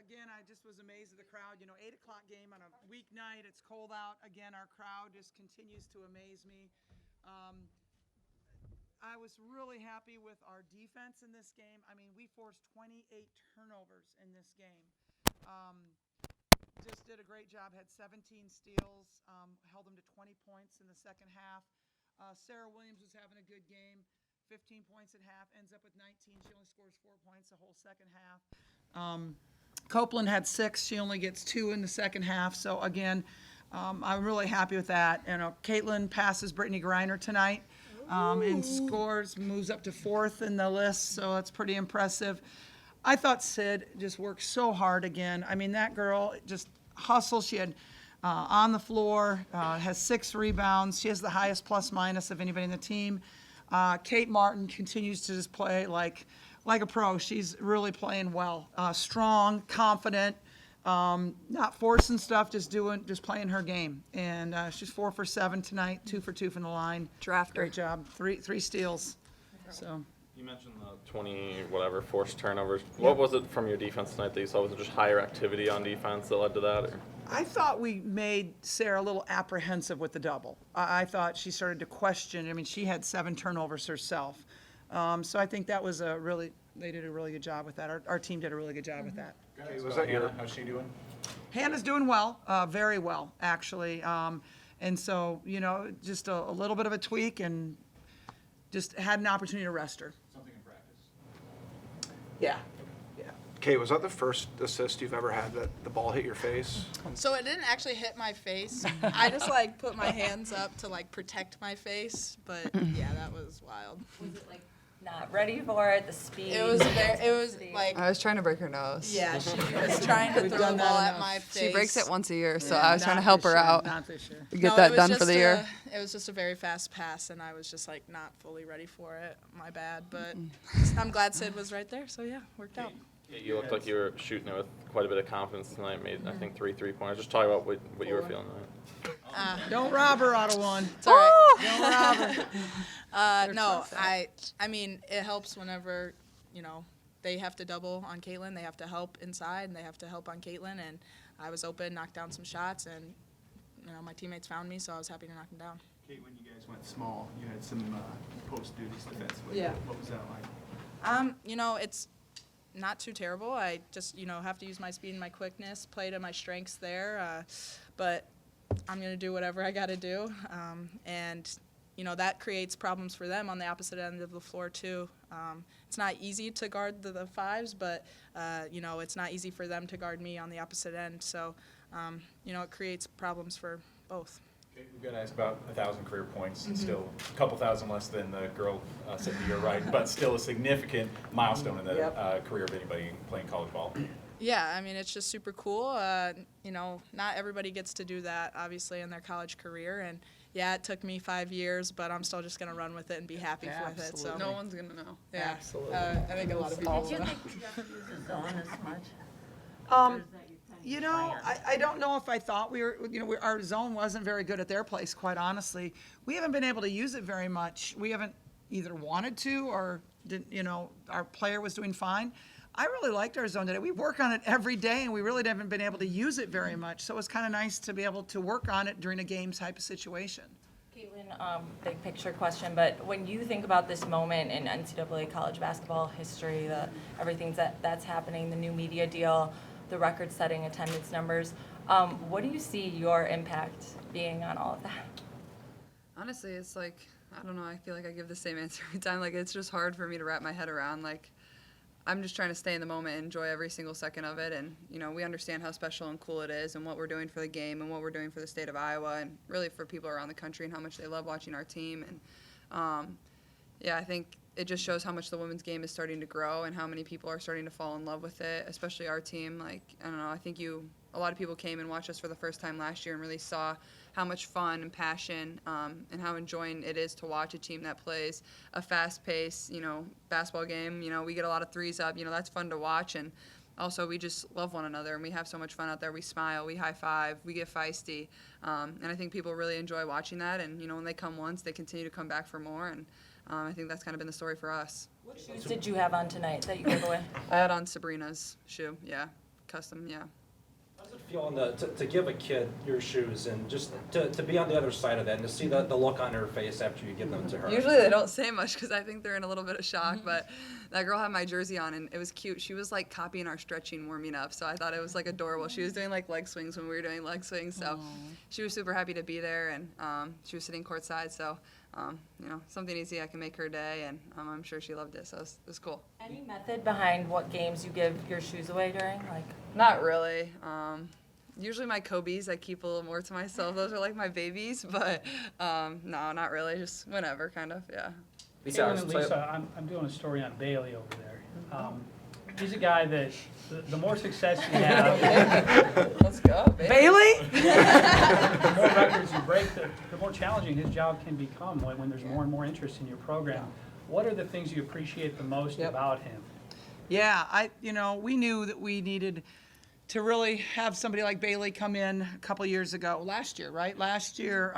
again, I just was amazed at the crowd. 8 o'clock game on a weeknight. It's cold out. Again, our crowd just continues to amaze me. I was really happy with our defense in this game. I mean, we forced 28 turnovers in this game. Just did a great job, had 17 steals, held them to 20 points in the second half. Sarah Williams was having a good game, 15 points at half, ends up with 19. She only scores 4 points the whole second half. Copeland had 6. She only gets 2 in the second half. So, again, I'm really happy with that. Caitlin passes Brittany Griner tonight and scores, moves up to 4th in the list, so that's pretty impressive. I thought Sid just worked so hard again. I mean, that girl just hustles. She had on the floor, has 6 rebounds. She has the highest plus-minus of anybody in the team. Kate Martin continues to just play like a pro. She's really playing well. Strong, confident, not forcing stuff, just playing her game. And she's 4 for 7 tonight, 2 for 2 from the line. Drafter. Great job. Three steals. So. You mentioned the 20 forced turnovers. What was it from your defense tonight that you saw? Was it just higher activity on defense that led to that? Or? I thought we made Sarah a little apprehensive with the double. I thought she started to question. I mean, she had 7 turnovers herself. So I think that was they did a really good job with that. Our team did a really good job with that. Okay, was that Hannah? How's she doing? Hannah's doing well, very well, actually. And so, just a little bit of a tweak and just had an opportunity to rest her. Something in practice. Yeah. Kate, was that the first assist you've ever had that the ball hit your face? So it didn't actually hit my face. I just put my hands up to protect my face, but yeah, that was wild. Was it not ready for it? The speed. It was I was trying to break her nose. yeah, she was trying to We've throw done the that ball at enough. my face. She breaks it once a year, so Yeah, I was trying to not help this her year, out. Not this year. Get No, that it was done for just the year. It was just a very fast pass, and I was just not fully ready for it. My bad, but I'm glad Sid was right there. So yeah, worked out. Yeah, you looked like you were shooting it with quite a bit of confidence tonight. Made, I think, 3 3-pointers. Just talk about what you were feeling tonight. Don't rob her out of one. It's all right. Don't rob her. No, I mean, it helps whenever, they have to double on Caitlin. They have to help inside, and they have to help on Caitlin. And I was open, knocked down some shots, and, my teammates found me, so I was happy to knock them down. Kate, when you guys went small, you had some post duties defensively. Yeah. What was that like? It's not too terrible. I just, have to use my speed and my quickness, play to my strengths there. But I'm going to do whatever I got to do. And that creates problems for them on the opposite end of the floor, too. It's not easy to guard the 5s, but, it's not easy for them to guard me on the opposite end. So, it creates problems for both. Okay, we've got to ask about 1,000 career points. Still a couple thousand less than the girl sitting to your right, but still a significant milestone in the career of anybody playing college ball. Yeah, I mean, it's just super cool. Not everybody gets to do that, obviously, in their college career. And, yeah, it took me 5 years, but I'm still just going to run with it and be happy with it. So No one's going to know. yeah, Absolutely. I think a lot of people Did you will. think you got to use the zone as much? Um, Or is that your kind of plan? I don't know if I thought our zone wasn't very good at their place, quite honestly. We haven't been able to use it very much. We haven't either wanted to or didn't, our player was doing fine. I really liked our zone today. We work on it every day, and we really haven't been able to use it very much. So it was kind of nice to be able to work on it during a game type of situation. Caitlin, big picture question, but when you think about this moment in NCAA college basketball history, everything that's happening, the new media deal, the record-setting attendance numbers, what do you see your impact being on all of that? Honestly, it's I don't know, I feel like I give the same answer every time. It's just hard for me to wrap my head around. I'm just trying to stay in the moment and enjoy every single second of it. And, we understand how special and cool it is and what we're doing for the game and what we're doing for the state of Iowa and really for people around the country and how much they love watching our team. And, I think it just shows how much the women's game is starting to grow and how many people are starting to fall in love with it, especially our team. I don't know, I think a lot of people came and watched us for the first time last year and really saw how much fun and passion and how enjoying it is to watch a team that plays a fast-paced, basketball game. We get a lot of threes up. That's fun to watch. And also, we just love one another, and we have so much fun out there. We smile, we high-five, we get feisty. And I think people really enjoy watching that. And, when they come once, they continue to come back for more. And I think that's kind of been the story for us. What shoes did you have on tonight that you gave away? I had on Sabrina's shoe, yeah. custom, yeah. How does it feel to give a kid your shoes and just to be on the other side of that and to see the look on her face after you give them to her? Usually they don't say much because I think they're in a little bit of shock, but that girl had my jersey on and it was cute. She was like copying our stretching warming up, so I thought it was like adorable. She was doing like leg swings when we were doing leg swings, so she was super happy to be there, and she was sitting courtside, so something easy I can make her day, and I'm sure she loved it, so it was cool. Any method behind what games you give your shoes away during? Like, Not really. Usually my Kobe's I keep a little more to myself. Those are like my babies, but no, not really. Just whenever, kind of, yeah. Caitlin and Lisa, I'm doing a story on Bailey over there. He's a guy that the more success you have, Let's go, Bailey? the more records you break, the more challenging his job can become when there's more and more interest in your program. What are the things you appreciate the most about him? Yeah, we knew that we needed to really have somebody like Bailey come in a couple years ago, last year, right? Last year,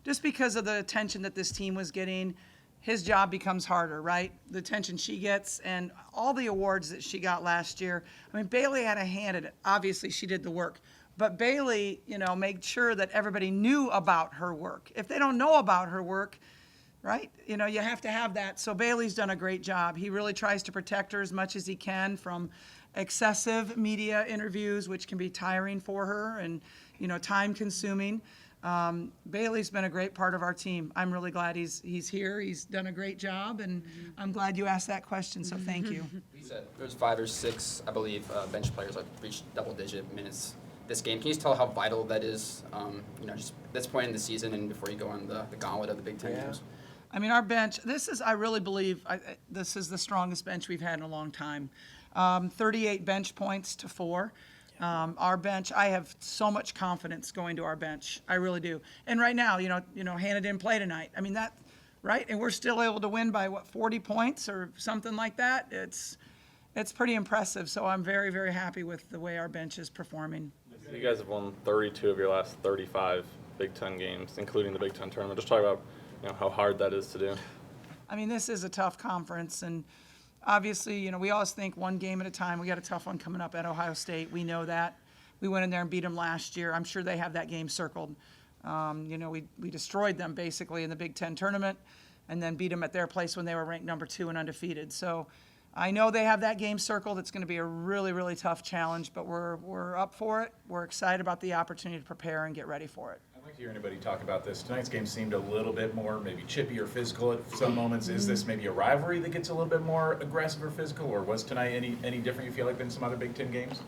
just because of the attention that this team was getting, his job becomes harder, right? The attention she gets and all the awards that she got last year. I mean, Bailey had a hand in it. Obviously, she did the work. But Bailey, made sure that everybody knew about her work. If they don't know about her work, right, you have to have that. So Bailey's done a great job. He really tries to protect her as much as he can from excessive media interviews, which can be tiring for her and, time consuming. Bailey's been a great part of our team. I'm really glad he's here. He's done a great job, and I'm glad you asked that question, so thank you. Lisa, there's 5 or 6, I believe, bench players that reached double-digit minutes this game. Can you just tell how vital that is, just at this point in the season and before you go on the gauntlet of the Big Ten games? I mean, our bench, I really believe this is the strongest bench we've had in a long time. 38 bench points to 4. Our bench, I have so much confidence going to our bench. I really do. And right now, Hannah didn't play tonight. I mean, that, right? And we're still able to win by, 40 points or something like that? It's pretty impressive. So I'm very, very happy with the way our bench is performing. You guys have won 32 of your last 35 Big Ten games, including the Big Ten tournament. Just talk about how hard that is to do. I mean, this is a tough conference, and obviously, we always think one game at a time. We got a tough one coming up at Ohio State. We know that. We went in there and beat them last year. I'm sure they have that game circled. We destroyed them basically in the Big Ten tournament and then beat them at their place when they were ranked number 2 and undefeated. So I know they have that game circled. It's going to be a really, really tough challenge, but we're up for it. We're excited about the opportunity to prepare and get ready for it. I'd like to hear anybody talk about this. Tonight's game seemed a little bit more maybe chippy or physical at some moments. Is this maybe a rivalry that gets a little bit more aggressive or physical, or was tonight any different, you feel like, than some other Big Ten games?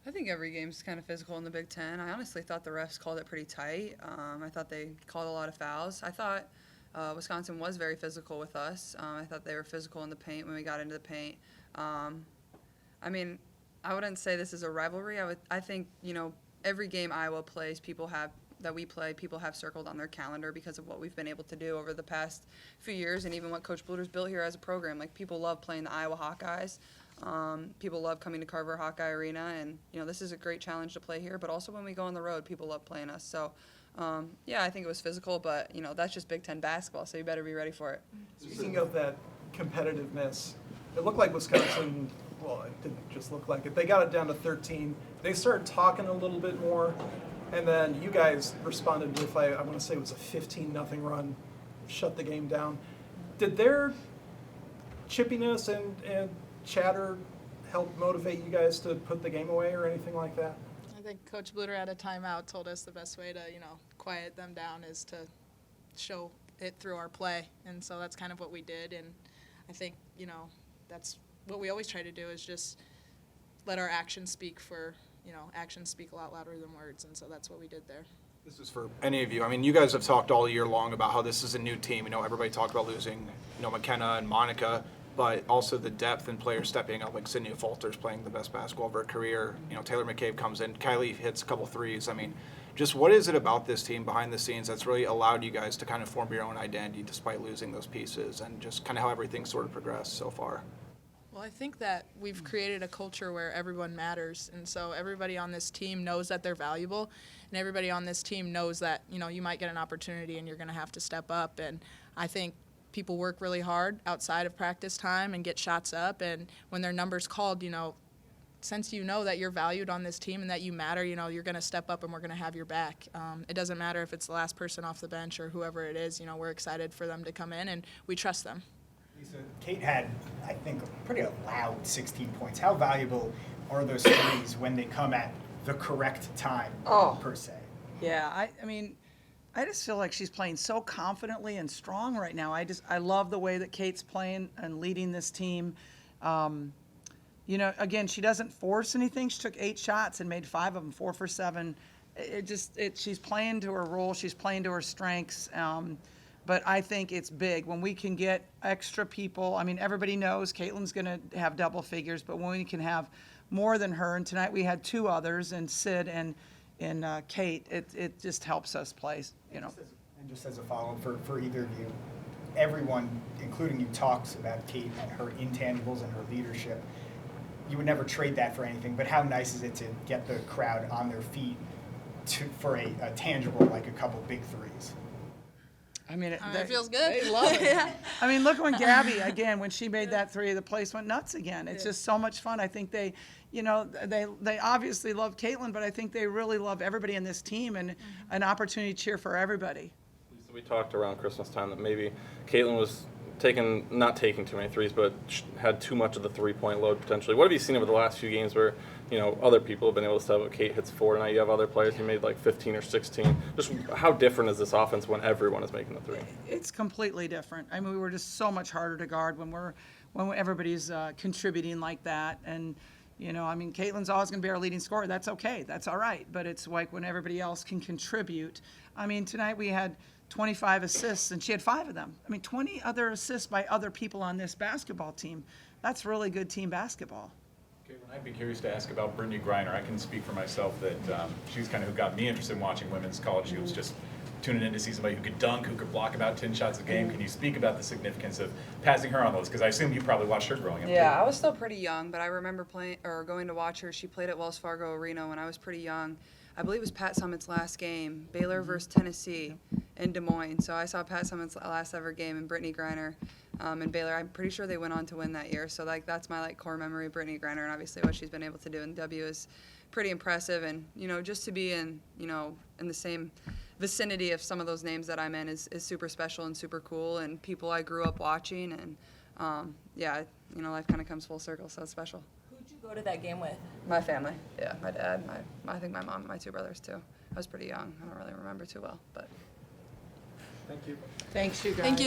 I think every game's kind of physical in the Big Ten. I honestly thought the refs called it pretty tight. I thought they called a lot of fouls. I thought Wisconsin was very physical with us. I thought they were physical in the paint when we got into the paint. I mean, I wouldn't say this is a rivalry. I think, every game Iowa plays, people have circled on their calendar because of what we've been able to do over the past few years, and even what Coach Bluter's built here as a program. Like, people love playing the Iowa Hawkeyes. People love coming to Carver Hawkeye Arena, and this is a great challenge to play here. But also when we go on the road, people love playing us. So, I think it was physical, but that's just Big Ten basketball, so you better be ready for it. Speaking of that competitiveness, it looked like Wisconsin. Well, it didn't just look like it. They got it down to 13. They started talking a little bit more, and then you guys responded with, I want to say it was a 15-0 run, shut the game down. Did their chippiness and chatter help motivate you guys to put the game away or anything like that? I think Coach Bluter at a timeout told us the best way to, quiet them down is to show it through our play. And so that's kind of what we did. And I think, that's what we always try to do is just let our actions speak for, actions speak a lot louder than words. And so that's what we did there. This is for any of you. I mean, you guys have talked all year long about how this is a new team. Everybody talked about losing, McKenna and Monica, but also the depth and players stepping up, like Sydney Falter's playing the best basketball of her career. Taylor McCabe comes in. Kylie hits a couple threes. I mean, just what is it about this team behind the scenes that's really allowed you guys to kind of form your own identity despite losing those pieces, and just kind of how everything sort of progressed so far? Well, I think that we've created a culture where everyone matters, and so everybody on this team knows that they're valuable, and everybody on this team knows that, you might get an opportunity and you're going to have to step up. And I think people work really hard outside of practice time and get shots up, and when their number's called, since you know that you're valued on this team and that you matter, you know, you're going to step up and we're going to have your back. It doesn't matter if it's the last person off the bench or whoever it is. You know, we're excited for them to come in, and we trust them. Lisa, Kate had, I think, a pretty loud 16 points. How valuable are those threes when they come at the correct time, per se? Yeah, I mean, I just feel like she's playing so confidently and strong right now. I love the way that Kate's playing and leading this team. You know, again, she doesn't force anything. She took 8 shots and made 5 of them, 4 for 7. She's playing to her role. She's playing to her strengths. But I think it's big when we can get extra people. I mean, everybody knows Caitlin's going to have double figures, but when we can have more than her, and tonight we had 2 others, and Sid and Kate, it just helps us play, you know. And just as a follow-up for either of you, everyone, including you, talks about Kate and her intangibles and her leadership. You would never trade that for anything, but how nice is it to get the crowd on their feet for a tangible, like a couple big threes? I mean, It feels good. They love it. I mean, look when Gabby, again, when she made that 3, the place went nuts again. It's just so much fun. I think they, you know, they obviously love Caitlin, but I think they really love everybody in this team and an opportunity to cheer for everybody. Lisa, we talked around Christmas time that maybe Caitlin was not taking too many threes, but had too much of the 3-point load potentially. What have you seen over the last few games where, you know, other people have been able to step up? Kate hits 4 tonight. You have other players who made like 15 or 16. Just how different is this offense when everyone is making the 3? It's completely different. I mean, we were just so much harder to guard when everybody's contributing like that. And, you know, I mean, Caitlin's always going to be our leading scorer. That's okay. That's all right. But it's like when everybody else can contribute. I mean, tonight we had 25 assists, and she had 5 of them. I mean, 20 other assists by other people on this basketball team. That's really good team basketball. Caitlin, I'd be curious to ask about Brittany Griner. I can speak for myself that she's kind of who got me interested in watching women's college hoops, just tuning in to see somebody who could dunk, who could block about 10 shots a game. Can you speak about the significance of passing her on those? Because I assume you probably watched her growing up. Yeah, too. I was still pretty young, but I remember going to watch her. She played at Wells Fargo Arena when I was pretty young. I believe it was Pat Summitt's last game, Baylor versus Tennessee in Des Moines. So I saw Pat Summitt's last ever game and Brittany Griner and Baylor. I'm pretty sure they went on to win that year. So like that's my core memory of Brittany Griner, and obviously what she's been able to do in W is pretty impressive. And you know, just to be in the same vicinity of some of those names that I'm in is super special and super cool, and people I grew up watching, and yeah, you know, life kind of comes full circle, so it's special. Who'd you go to that game with? My family, yeah, my dad, I think my mom, and my 2 brothers too. I was pretty young. I don't really remember too well, but. Thank you. Thanks, you guys. Thank you.